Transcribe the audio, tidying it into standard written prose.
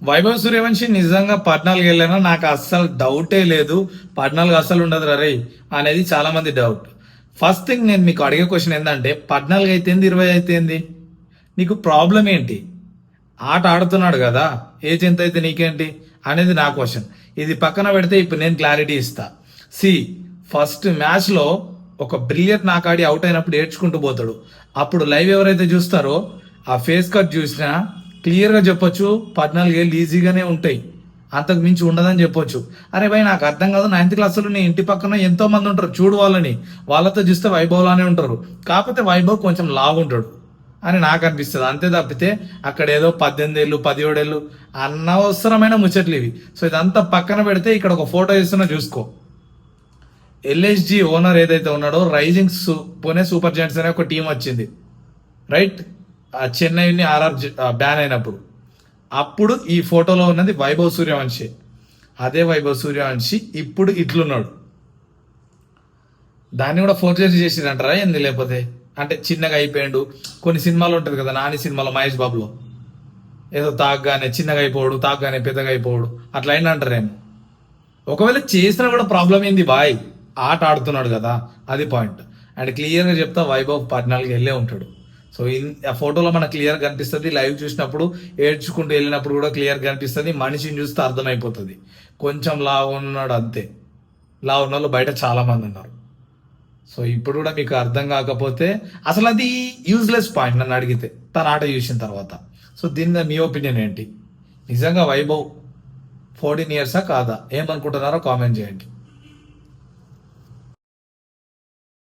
వైభవ్ సూర్యవంశి నిజంగా 14 వెళ్ళినా నాకు అస్సలు డౌటే లేదు. 14 అస్సలు ఉండదు రే అనేది చాలా మంది డౌట్. ఫస్ట్ థింగ్ నేను మీకు అడిగే క్వశ్చన్ ఏంటంటే 14 అయితేంది 20 అయితేంది, నీకు ప్రాబ్లం ఏంటి? ఆట ఆడుతున్నాడు కదా, ఏజ్ ఎంత అయితే నీకేంటి అనేది నా క్వశ్చన్. ఇది పక్కన పెడితే ఇప్పుడు నేను క్లారిటీ ఇస్తా. సి, ఫస్ట్ మ్యాచ్ లో ఒక బ్రిలియట్ నాకాడి అవుట్ అయినప్పుడు ఏడ్చుకుంటూ పోతాడు. అప్పుడు లైవ్ ఎవరైతే చూస్తారో ఆ ఫేస్ కట్ చూసినా క్లియర్ గా చెప్పొచ్చు 14 ఏళ్ళు ఈజీగానే ఉంటాయి, అంతకు మించి ఉండదని చెప్పొచ్చు. అరే భయ్, నాకు అర్థం కాదు, 9th క్లాసులో నీ ఇంటి పక్కన ఎంతో మంది ఉంటారు చూడు, వాళ్ళతో చూస్తే వైభవ్ లానే ఉంటారు, కాకపోతే వైభవ్ కొంచెం లాగుంటాడు అని నాకు అనిపిస్తుంది. అంతే తప్పితే అక్కడ ఏదో 18 ఏళ్ళు 17 ఏళ్ళు అనవసరమైన ముచ్చట్లు ఇవి. సో ఇదంతా పక్కన పెడితే ఇక్కడ ఒక ఫోటో ఇస్తున్నా చూసుకో. ఎల్ఎస్జి ఓనర్ ఏదైతే ఉన్నాడో, రైజింగ్ పుణె సూపర్ జైంట్స్ అనే ఒక టీం వచ్చింది, రైట్? చెన్నైని ఆర్ఆర్ బ్యాన్ అయినప్పుడు అప్పుడు ఈ ఫోటోలో ఉన్నది వైభవ్ సూర్యవంశి. అదే వైభవ్ సూర్యవంశి ఇప్పుడు ఇట్లున్నాడు. దాన్ని కూడా ఫోర్జరీ చేసిరంటారా ఏంది? లేకపోతే అంటే చిన్నగా అయిపోయాడు. కొన్ని సినిమాలు ఉంటుంది కదా, నాని సినిమాలో మహేష్ బాబులో ఏదో తాగ్గానే చిన్నగా అయిపోడు, తాగ్గానే పెద్దగా అయిపోడు, అట్లా అయినా అంటారేమో. ఒకవేళ చేసినా కూడా ప్రాబ్లం ఏంది బాయ్? ఆట ఆడుతున్నాడు కదా, అది పాయింట్. అండ్ క్లియర్గా చెప్తా, వైభవ్ 14 వెళ్ళే ఉంటాడు. సో ఆ ఫోటోలో మనకు క్లియర్ కనిపిస్తుంది, లైవ్ చూసినప్పుడు ఏడ్చుకుంటూ వెళ్ళినప్పుడు కూడా క్లియర్ కనిపిస్తుంది, మనిషిని చూస్తే అర్థమైపోతుంది. కొంచెం లా ఉన్నాడు అంతే. లా ఉన్న వాళ్ళు బయట చాలా మంది ఉన్నారు. సో ఇప్పుడు కూడా మీకు అర్థం కాకపోతే అసలు అది యూజ్లెస్ పాయింట్ నన్ను అడిగితే, తన ఆట చూసిన తర్వాత. సో దీని మీద మీ ఒపీనియన్ ఏంటి? నిజంగా వైభవ్ 14 ఇయర్సా కాదా? ఏమనుకుంటున్నారో కామెంట్ చేయండి.